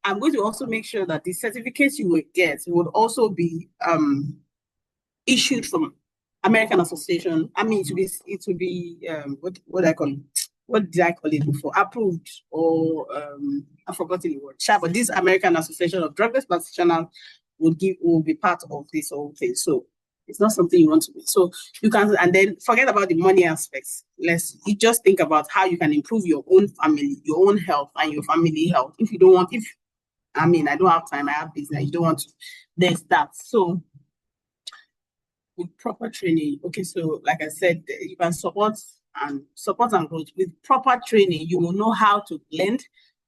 I'm going to also make sure that the certificates you will get would also be issued from American Association. It will be what I call it. What did I call it before? Approved, or I've forgotten the word. But this American Association of Drugless Practitioners will be part of this whole thing. So it's not something you want to be. So you can, and then forget about the money aspects. You just think about how you can improve your own family, your own health, and your family health. I don't have time. I have business. You don't want to. There's that. So with proper training, okay. So like I said, you can support and growth. With proper training, you will know how to blend,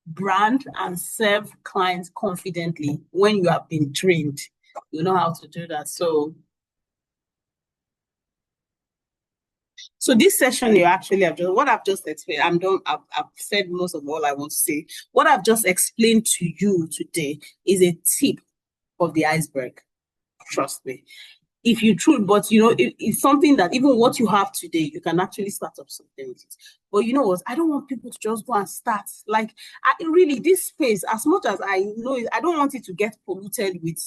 brand, and serve clients confidently. When you have been trained, you know how to do that. So So this session, you actually have just what I've just explained. I'm done. I've said most of all I want to say. What I've just explained to you today is a tip of the iceberg. Trust me. If you truly, but it's something that even what you have today, you can actually start up something with it. But you know what? I don't want people to just go and start. Like, really, this space, as much as I know it, I don't want it to get polluted with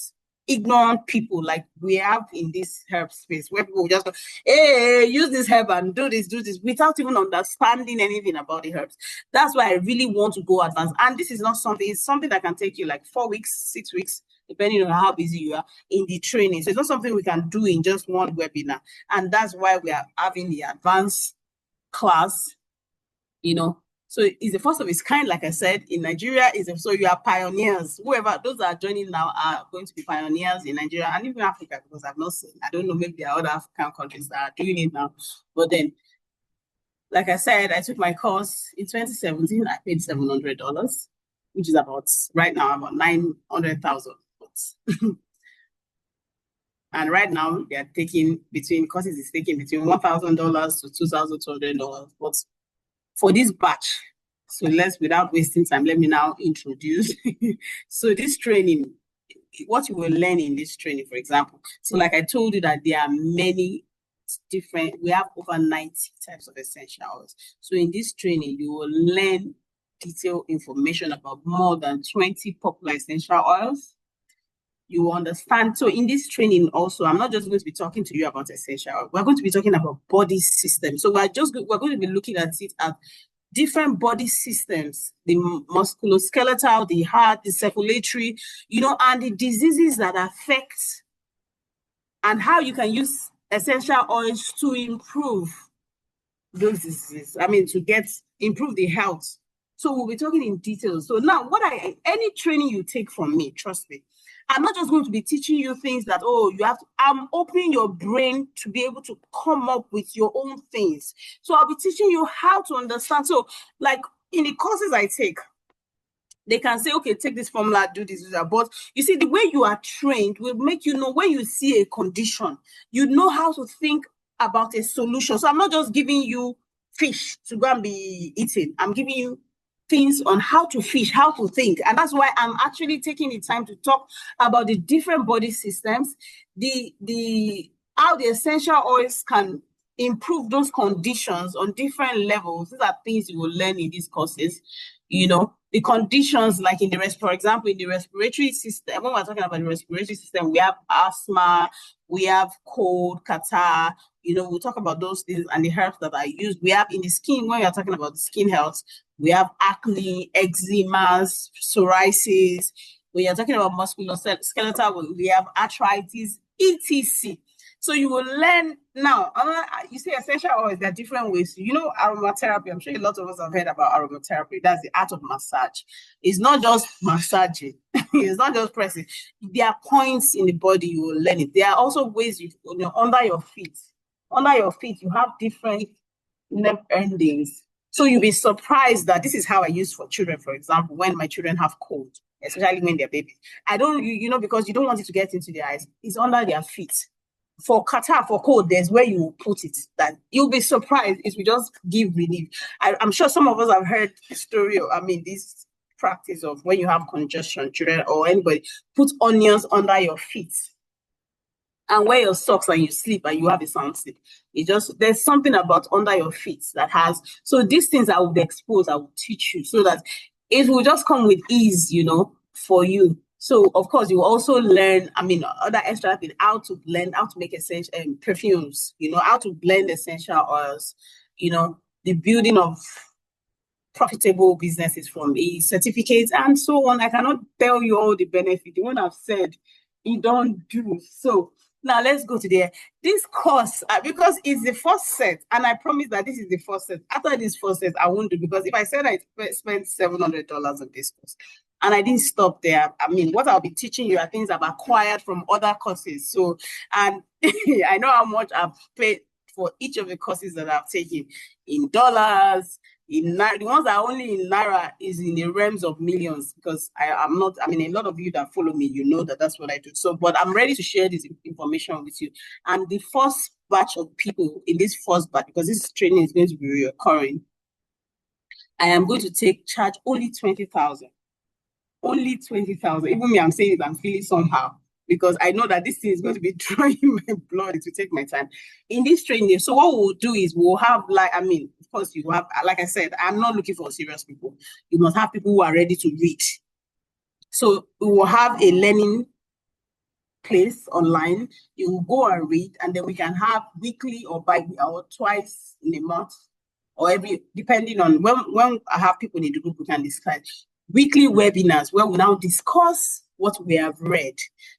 ignorant people like we have in this herb space where people just go, hey, use this herb and do this, without even understanding anything about the herbs. That's why I really want to go advanced. And this is not something, it's something that can take you like 4 weeks, 6 weeks, depending on how busy you are in the training. So it's not something we can do in just one webinar. And that's why we are having the advanced class, So it's the first of its kind, like I said, in Nigeria. So you are pioneers. Whoever, those that are joining now are going to be pioneers in Nigeria and even Africa, because I've not seen, I don't know, maybe there are other African countries that are doing it now. But then, like I said, I took my course in 2017. I paid $700, which is about, right now, about 900,000. And right now, they are taking courses is taking between $1,000 to $2,200. But for this batch, so without wasting time, let me now introduce. So this training, what you will learn in this training, for example. So like I told you that there are many different, we have over 90 types of essential oils. So in this training, you will learn detailed information about more than 20 popular essential oils. You will understand. So in this training also, I'm not just going to be talking to you about essential oil. We're going to be talking about body systems. So we're going to be looking at it at different body systems, the musculoskeletal, the heart, the circulatory, and the diseases that affect, and how you can use essential oils to improve those diseases. To improve the health. So we'll be talking in detail. So now, any training you take from me, trust me, I'm not just going to be teaching you things that, I'm opening your brain to be able to come up with your own things. So I'll be teaching you how to understand. So like in the courses I take, they can say, okay, take this formula, do this, do that. But you see, the way you are trained will make you know when you see a condition, you know how to think about a solution. So I'm not just giving you fish to go and be eating. I'm giving you things on how to fish, how to think. And that's why I'm actually taking the time to talk about the different body systems, how the essential oils can improve those conditions on different levels. These are things you will learn in these courses. The conditions, like for example, in the respiratory system, when we're talking about the respiratory system, we have asthma, we have cold, catarrh, we'll talk about those things and the herbs that are used. We have in the skin, when you're talking about the skin health, we have acne, eczema, psoriasis. When you're talking about musculoskeletal, we have arthritis, etc. So you will learn now. You see, essential oils, there are different ways. Aromatherapy. I'm sure a lot of us have heard about aromatherapy. That's the art of massage. It's not just massaging. It's not just pressing. There are points in the body you will learn it. There are also ways under your feet. Under your feet, you have different nerve endings. So you'll be surprised that this is how I use for children, for example, when my children have cold, especially when they're babies. I don't, because you don't want it to get into their eyes. It's under their feet. For catarrh, for cold, there's where you put it. That you'll be surprised if we just give relief. I'm sure some of us have heard the story of, this practice of when you have congestion, children or anybody, put onions under your feet and wear your socks and you sleep and you have a sound sleep. There's something about under your feet that has, so these things I will expose, I will teach you so that it will just come with ease, for you. So of course you will also learn, other extra things, how to make essential perfumes, how to blend essential oils, the building of profitable businesses from a certificate and so on. I cannot tell you all the benefits. The one I've said, you don't do. So now let's go to this course, because it's the first set, and I promise that this is the first set. After this first set, I won't do, because if I said I spent $700 on this course, and I didn't stop there, what I'll be teaching you are things I've acquired from other courses. So, and I know how much I've paid for each of the courses that I've taken in dollars, in the ones that are only in Naira is in the realms of millions, because I'm not, I mean, a lot of you that follow me, you know that that's what I do. So, but I'm ready to share this information with you. And the first batch of people in this first batch, because this training is going to be recurring, I am going to charge only 20,000. Only 20,000. Even me, I'm saying it, I'm feeling somehow, because I know that this thing is going to be drawing my blood. It will take my time in this training. So what we'll do is we'll have, like, I mean, of course you have, like I said, I'm not looking for serious people. You must have people who are ready to read. So we will have a learning place online. You will go and read, and then we can have weekly or or twice in a month, or every, depending on when I have people in the group, we can discuss weekly webinars where we now discuss what we have read.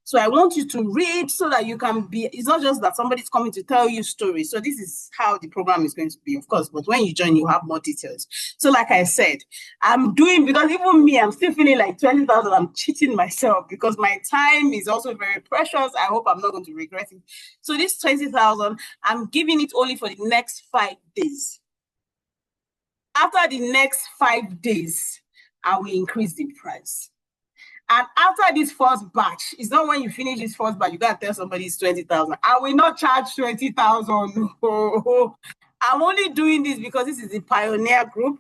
So I want you to read so that you can be, it's not just that somebody's coming to tell you stories. So this is how the program is going to be, of course, but when you join, you have more details. So like I said, I'm doing, because even me, I'm still feeling like 20,000, I'm cheating myself, because my time is also very precious. I hope I'm not going to regret it. So this 20,000, I'm giving it only for the next 5 days. After the next 5 days, I will increase the price. And after this first batch, it's not when you finish this first batch, you gotta tell somebody it's 20,000. I will not charge 20,000. I'm only doing this because this is the pioneer group.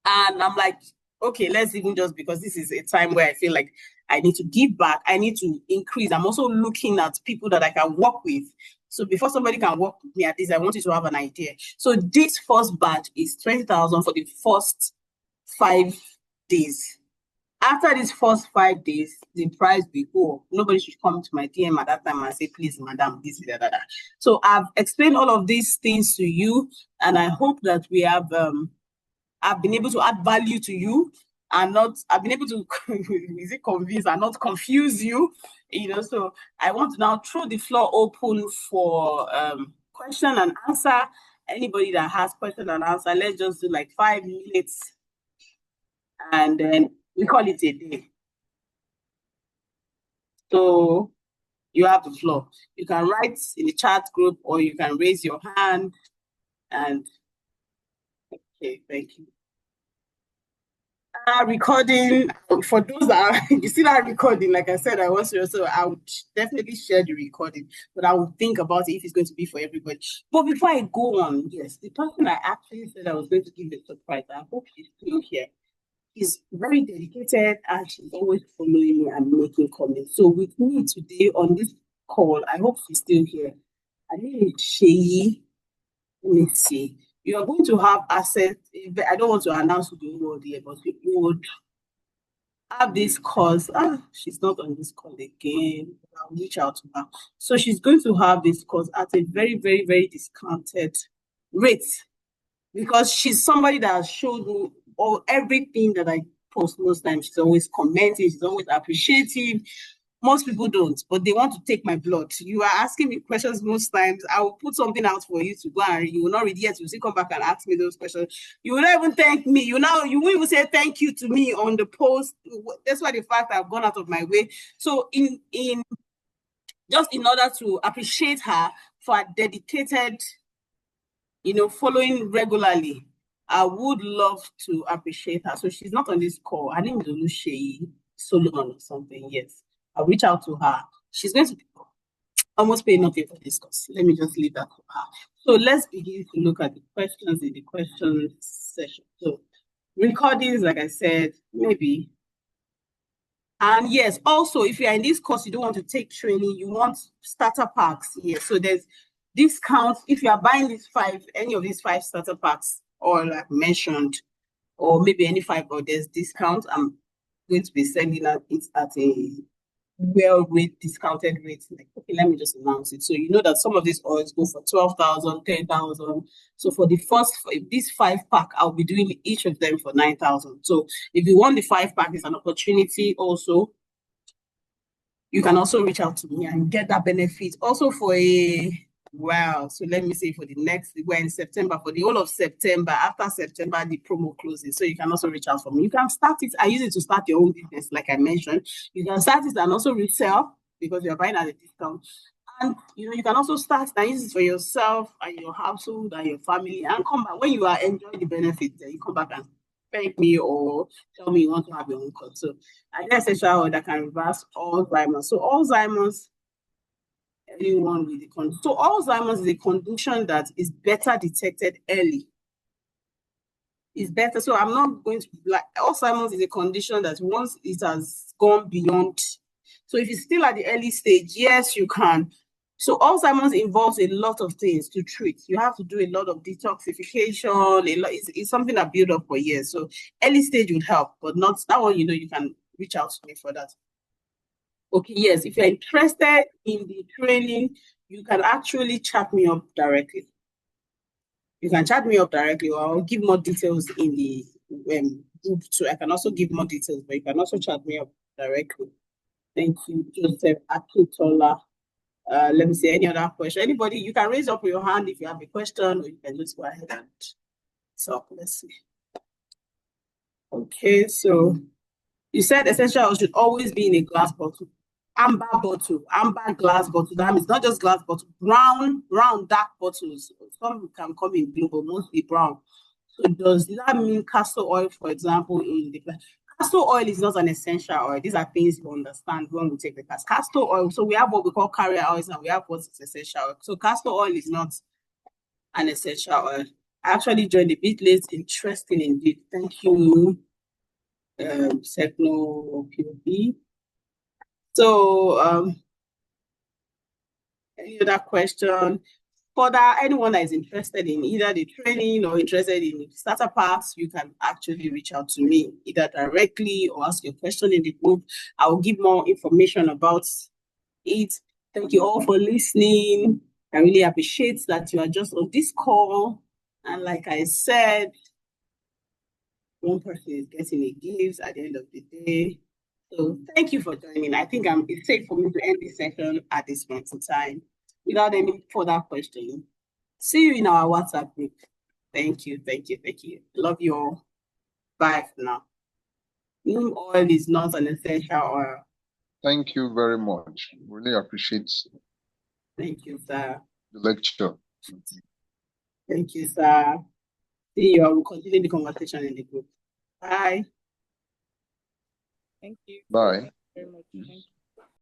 And I'm like, okay, let's even just, because this is a time where I feel like I need to give back. I need to increase. I'm also looking at people that I can work with. So before somebody can work with me at this, I want you to have an idea. So this first batch is 20,000 for the first 5 days. After these first 5 days, the price will go. Nobody should come to my DM at that time and say, please, madam, this, that. So I've explained all of these things to you, and I hope that we have, I've been able to add value to you, and I've been able to, is it convince and not confuse you, so I want to now throw the floor open for question and answer. Anybody that has question and answer, let's just do like 5 minutes, and then we call it a day. So you have the floor. You can write in the chat group, or you can raise your hand. And okay, thank you. Recording, for those that are, you see that recording, like I said, I would definitely share the recording, but I would think about it if it's going to be for everybody. But before I go on, yes, the person I actually said I was going to give a surprise, I hope she's still here. She's very dedicated, and she's always following me and making comments. So with me today on this call, I hope she's still here. Her name is Sheyi. Let me see. You are going to have access. I don't want to announce to the world here, but you would have this course. She's not on this call again. I'll reach out to her. So she's going to have this course at a very, very, very discounted rate, because she's somebody that has showed me everything that I post most times. She's always commenting, she's always appreciative. Most people don't, but they want to take my blood. You are asking me questions most times. I will put something out for you to go and read. You will not read yet. You will still come back and ask me those questions. You will not even thank me. You won't even say thank you to me on the post. That's why the fact I've gone out of my way. So in order to appreciate her for her dedicated, following regularly, I would love to appreciate her. So she's not on this call. Her name is Oluseyi Solomon or something. Yes. I'll reach out to her. She's going to almost pay nothing for this course. Let me just leave that for her. So let's begin to look at the questions in the question session. So recordings, like I said, maybe. And yes, also, if you're in this course, you don't want to take training, you want starter packs. Yes, so there's discounts. If you are buying any of these 5 starter packs, or like mentioned, or maybe any 5, or there's discount, I'm going to be selling it at a well-rate, discounted rate. Like, okay, let me just announce it. So you know that some of these oils go for 12,000, 10,000. So for this 5-pack, I'll be doing each of them for 9,000. So if you want the 5-pack, it's an opportunity also. You can also reach out to me and get that benefit. Also for so let me say we're in September, for the whole of September. After September, the promo closes. So you can also reach out for me. You can start it. I use it to start your own business, like I mentioned. You can start it and also resell, because you're buying at a discount. And you can also start and use it for yourself and your household and your family, and come back when you are enjoying the benefits. Then you come back and thank me or tell me you want to have your own cut. So I guess essential oil that can reverse Alzheimer's. So Alzheimer's, anyone with the condition. So Alzheimer's is a condition that is better detected early. It's better. So I'm not going to Alzheimer's is a condition that once it has gone beyond. So if it's still at the early stage, yes, you can. So Alzheimer's involves a lot of things to treat. You have to do a lot of detoxification. It's something that built up for years. So early stage would help, but not that one. You can reach out to me for that. Okay, yes. If you're interested in the training, you can actually chat me up directly. You can chat me up directly, or I'll give more details in the group too. I can also give more details, but you can also chat me up directly. Thank you, Joseph Akitola. Let me see any other question. Anybody, you can raise up your hand if you have a question, or you can just go ahead and talk. Let's see. Okay, so you said essential oil should always be in a glass bottle. Amber glass bottle. That means not just glass bottle, brown, dark bottles. Some can come in blue, but mostly brown. So does that mean castor oil, for example, in the glass? Castor oil is not an essential oil. These are things you understand when we take the class. Castor oil, so we have what we call carrier oils and we have what's essential oil. So castor oil is not an essential oil. I actually joined a bit late. Interesting indeed. Thank you, Secno POB. So, any other question? Further, anyone that is interested in either the training or interested in starter packs, you can actually reach out to me either directly or ask your question in the group. I will give more information about it. Thank you all for listening. I really appreciate that you are just on this call. And like I said, one person is getting a gift at the end of the day. So thank you for joining. I think it's safe for me to end this session at this point in time without any further questions. See you in our WhatsApp group. Thank you. Love you all. Bye for now. Neem oil is not an essential oil. Thank you very much. Really appreciate. Thank you, sir. The lecture. Thank you, sir. See you. I will continue the conversation in the group. Bye. Thank you. Bye. Very much. Thank you.